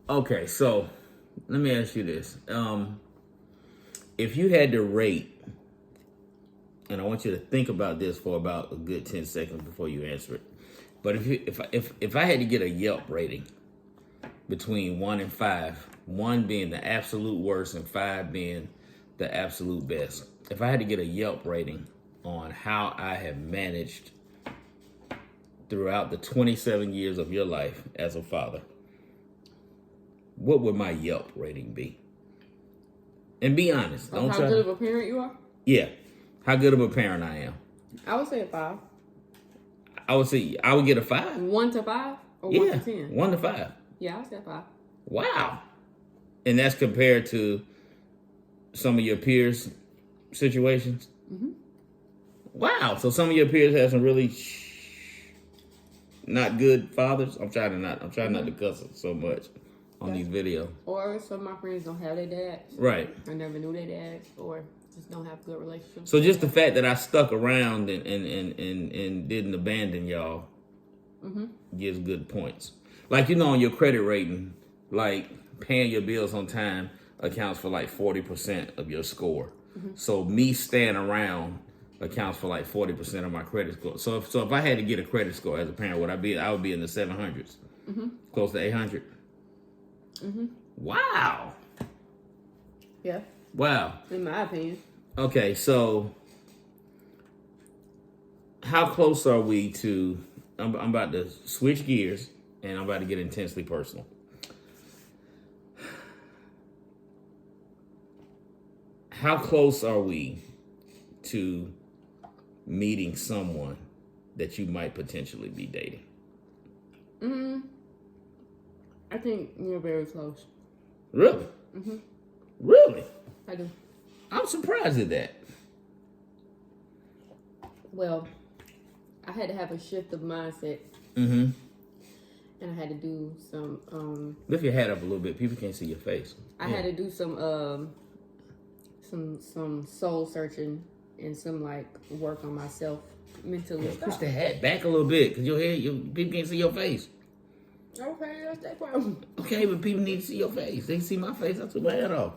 Okay, so let me ask you this: if you had to rate, and I want you to think about this for about a good 10 seconds before you answer it. But if I had to get a Yelp rating between 1 and 5, 1 being the absolute worst and 5 being the absolute best, if I had to get a Yelp rating on how I have managed throughout the 27 years of your life as a father, what would my Yelp rating be? And be honest. Don't how good of a parent you are? Yeah. How good of a parent I am. I would say a 5. I would say I would get a 5. 1 to 5 or 1 to 10? 1 to 5. Yeah, I would say 5. Wow. And that's compared to some of your peers' situations? Mm-hmm. Wow. So some of your peers have some really not good fathers? I'm trying not to cuss so much on these videos. Or some of my friends don't have their dads. Right. I never knew their dads, or just don't have good relationships. So just the fact that I stuck around and didn't abandon y'all gives good points. Like, on your credit rating, like paying your bills on time accounts for like 40% of your score. So me staying around accounts for like 40% of my credit score. So if I had to get a credit score as a parent, I would be in the 700s, close to 800. Wow. Yeah. Wow. In my opinion. Okay, so how close are we to? I'm about to switch gears, and I'm about to get intensely personal. How close are we to meeting someone that you might potentially be dating? I think you're very close. Really? Really? I do. I'm surprised at that. Well, I had to have a shift of mindset. And I had to do some Lift your head up a little bit. People can't see your face. I had to do some soul searching and some like work on myself mentally. Push the hat back a little bit, because people can't see your face. Okay, that's that problem. Okay, but people need to see your face. They see my face. I took my hat off.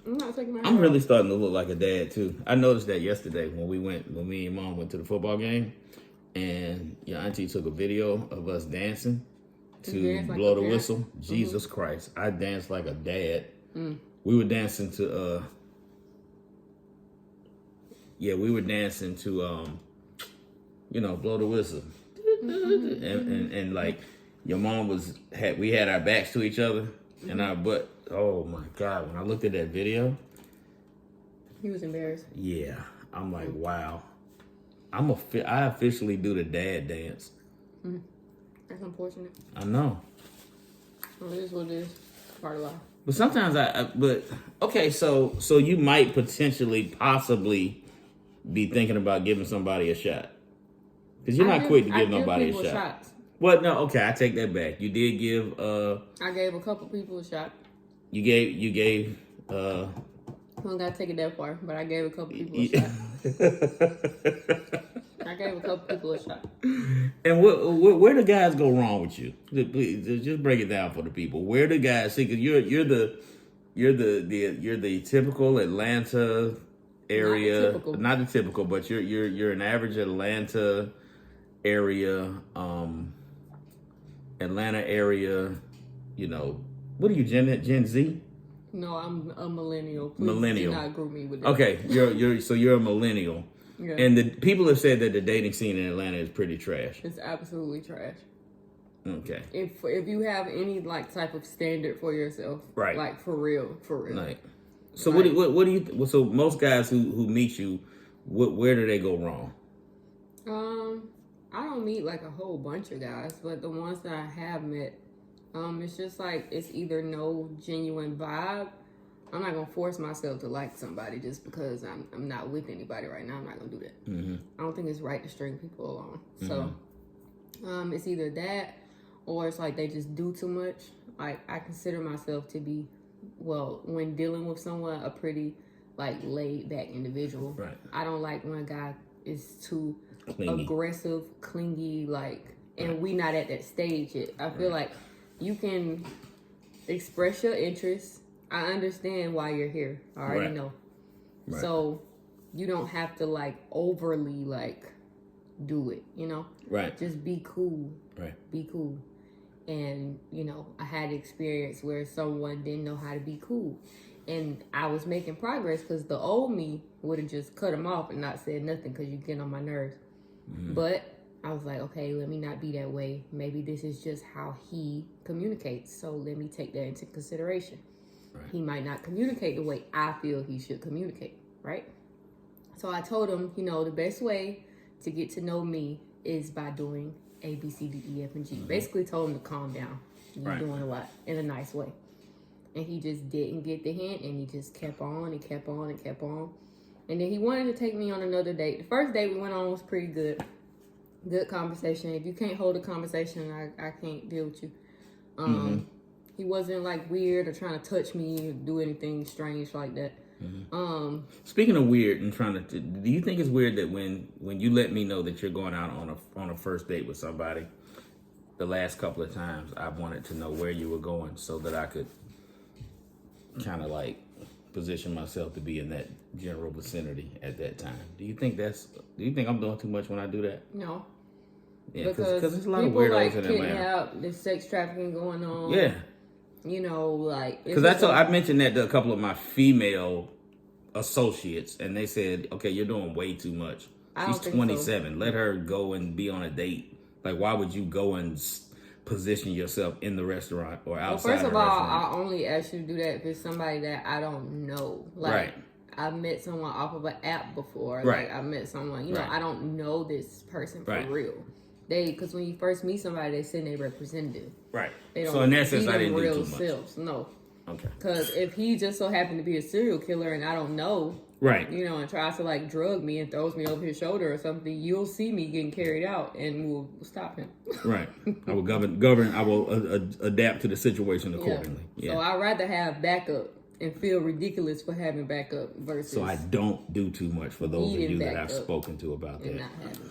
I'm not taking my hat I'm really off. starting to look like a dad too. I noticed that yesterday when me and Mom went to the football game, and your auntie took a video of us dancing to blow the whistle. Jesus Christ, I danced like a dad. We were dancing to blow the whistle, and like your mom we had our backs to each other and our butt. Oh my God! When I looked at that video, He was embarrassed. yeah, I'm like, wow. I officially do the dad dance. That's unfortunate. I know. Well, it is what it is. It's part of life. But sometimes okay, so you might possibly be thinking about giving somebody a shot. Because you're not quick to give nobody a shot. Shots. What? No, okay, I take that back. You did give I gave a couple people a shot. You gave I don't gotta take it that far, but I gave a couple people a shot. I gave a couple people a shot. And where do guys go wrong with you? Please, just break it down for the people. Where do guys see? Because you're the typical Atlanta area. Not the typical, but you're an average Atlanta area. Atlanta area. What are you, Gen Z? No, I'm a millennial. Please Millennial. do not group me with that. Okay, you're a millennial. Yeah. And the people have said that the dating scene in Atlanta is pretty trash. It's absolutely trash. Okay. If you have any like type of standard for yourself, right? Like for real. Right. So what do you? So most guys who meet you, where do they go wrong? I don't meet like a whole bunch of guys, but the ones that I have met, it's just like it's either no genuine vibe. I'm not gonna force myself to like somebody just because I'm not with anybody right now. I'm not gonna do that. I don't think it's right to string people along. So, it's either that or it's like they just do too much. Like I consider myself to be, well, when dealing with someone, a pretty like laid back individual. Right. I don't like when a guy is too aggressive, clingy, like, and we not at that stage yet. I feel like you can express your interest. I understand why you're here. I already Right. know. Right. So you don't have to like overly like do it, Right. Just be cool. Right. Be cool. And, I had experience where someone didn't know how to be cool. And I was making progress because the old me would have just cut him off and not said nothing because you get on my nerves. But I was like, okay, let me not be that way. Maybe this is just how he communicates. So let me take that into consideration. Right. He might not communicate the way I feel he should communicate, right? So I told him, the best way to get to know me is by doing A, B, C, D, E, F, and G. Basically told him to calm down. You're Right. doing a lot in a nice way. And he just didn't get the hint, and he just kept on and kept on and kept on. And then he wanted to take me on another date. The first date we went on was pretty good. Good conversation. If you can't hold a conversation, I can't deal with you. He wasn't like weird or trying to touch me or do anything strange like that. Speaking of weird and trying to, do you think it's weird that when you let me know that you're going out on a first date with somebody, the last couple of times I wanted to know where you were going so that I could kind of like position myself to be in that general vicinity at that time? Do you think I'm doing too much when I do that? No. Yeah, Because there's a lot of people weirdos like in Atlanta. kidnap, there's sex trafficking going on. Yeah. Like... Because I mentioned that to a couple of my female associates, and they said, okay, you're doing way too much. I don't She's think 27. So. Let her go and be on a date. Like, why would you go and position yourself in the restaurant or outside First the of all, restaurant? I only ask you to do that if it's somebody that I don't know. Like, right. I met someone off of an app before. Right. Like, I met someone, right. I don't know this person for right. real. Because when you first meet somebody, they send their representative. Right. They don't so in that sense, be I didn't them do real too much. selves. No. Okay. Because if he just so happened to be a serial killer and I don't know, right, and tries to like drug me and throws me over his shoulder or something, you'll see me getting carried out and we'll stop him. right. I will govern. I will adapt to the situation accordingly. Yeah. So I'd rather have backup and feel ridiculous for having backup versus. So I don't do too much for those of you that I've backup spoken to about that. not having.